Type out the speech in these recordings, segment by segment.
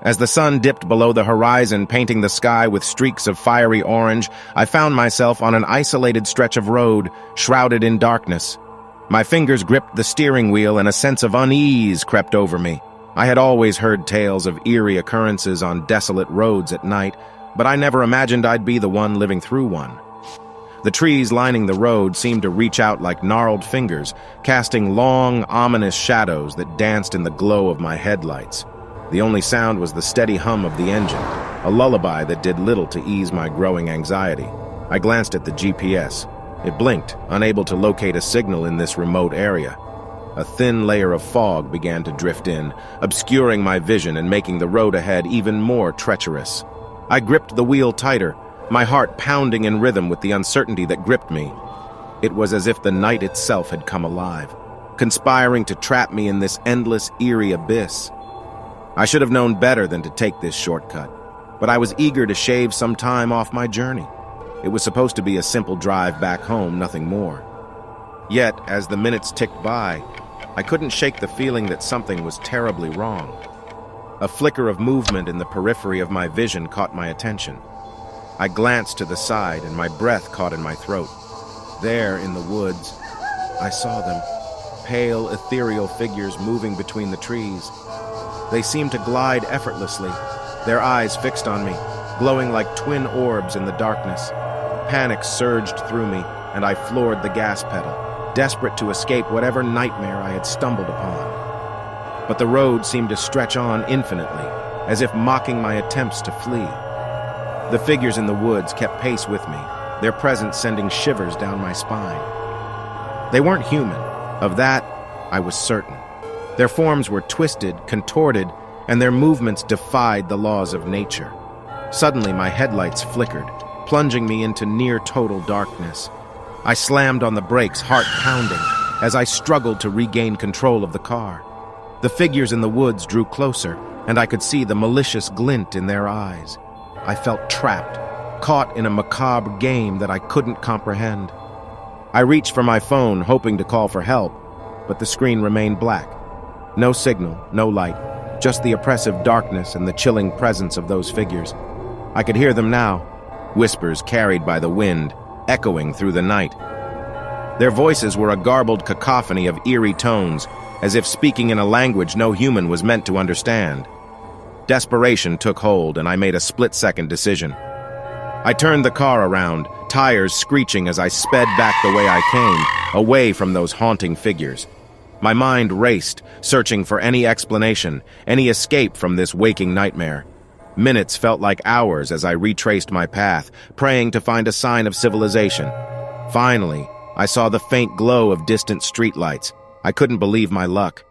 As the sun dipped below the horizon, painting the sky with streaks of fiery orange, I found myself on an isolated stretch of road, shrouded in darkness. My fingers gripped the steering wheel and a sense of unease crept over me. I had always heard tales of eerie occurrences on desolate roads at night, but I never imagined I'd be the one living through one. The trees lining the road seemed to reach out like gnarled fingers, casting long, ominous shadows that danced in the glow of my headlights. The only sound was the steady hum of the engine, a lullaby that did little to ease my growing anxiety. I glanced at the GPS. It blinked, unable to locate a signal in this remote area. A thin layer of fog began to drift in, obscuring my vision and making the road ahead even more treacherous. I gripped the wheel tighter, my heart pounding in rhythm with the uncertainty that gripped me. It was as if the night itself had come alive, conspiring to trap me in this endless, eerie abyss. I should have known better than to take this shortcut, but I was eager to shave some time off my journey. It was supposed to be a simple drive back home, nothing more. Yet, as the minutes ticked by, I couldn't shake the feeling that something was terribly wrong. A flicker of movement in the periphery of my vision caught my attention. I glanced to the side and my breath caught in my throat. There, in the woods, I saw them, pale, ethereal figures moving between the trees. They seemed to glide effortlessly, their eyes fixed on me, glowing like twin orbs in the darkness. Panic surged through me, and I floored the gas pedal, desperate to escape whatever nightmare I had stumbled upon. But the road seemed to stretch on infinitely, as if mocking my attempts to flee. The figures in the woods kept pace with me, their presence sending shivers down my spine. They weren't human, of that I was certain. Their forms were twisted, contorted, and their movements defied the laws of nature. Suddenly, my headlights flickered, plunging me into near-total darkness. I slammed on the brakes, heart pounding, as I struggled to regain control of the car. The figures in the woods drew closer, and I could see the malicious glint in their eyes. I felt trapped, caught in a macabre game that I couldn't comprehend. I reached for my phone, hoping to call for help, but the screen remained black. No signal, no light, just the oppressive darkness and the chilling presence of those figures. I could hear them now, whispers carried by the wind, echoing through the night. Their voices were a garbled cacophony of eerie tones, as if speaking in a language no human was meant to understand. Desperation took hold, and I made a split-second decision. I turned the car around, tires screeching as I sped back the way I came, away from those haunting figures. My mind raced, searching for any explanation, any escape from this waking nightmare. Minutes felt like hours as I retraced my path, praying to find a sign of civilization. Finally, I saw the faint glow of distant streetlights. I couldn't believe my luck.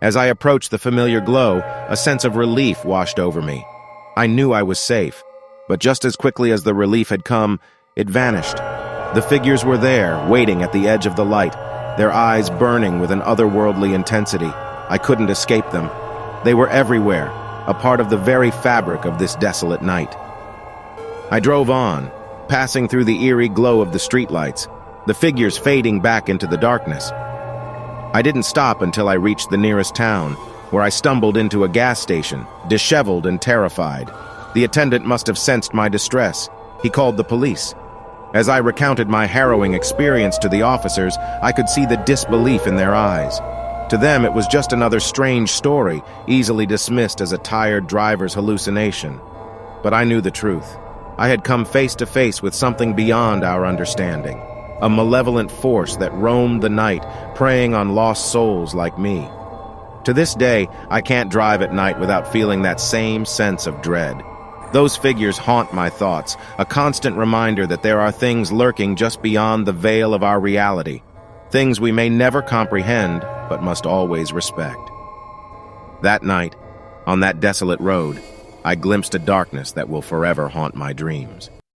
As I approached the familiar glow, a sense of relief washed over me. I knew I was safe, but just as quickly as the relief had come, it vanished. The figures were there, waiting at the edge of the light, their eyes burning with an otherworldly intensity. I couldn't escape them. They were everywhere, a part of the very fabric of this desolate night. I drove on, passing through the eerie glow of the streetlights, the figures fading back into the darkness. I didn't stop until I reached the nearest town, where I stumbled into a gas station, disheveled and terrified. The attendant must have sensed my distress. He called the police. As I recounted my harrowing experience to the officers, I could see the disbelief in their eyes. To them, it was just another strange story, easily dismissed as a tired driver's hallucination. But I knew the truth. I had come face to face with something beyond our understanding, a malevolent force that roamed the night, preying on lost souls like me. To this day, I can't drive at night without feeling that same sense of dread. Those figures haunt my thoughts, a constant reminder that there are things lurking just beyond the veil of our reality, things we may never comprehend, but must always respect. That night, on that desolate road, I glimpsed a darkness that will forever haunt my dreams.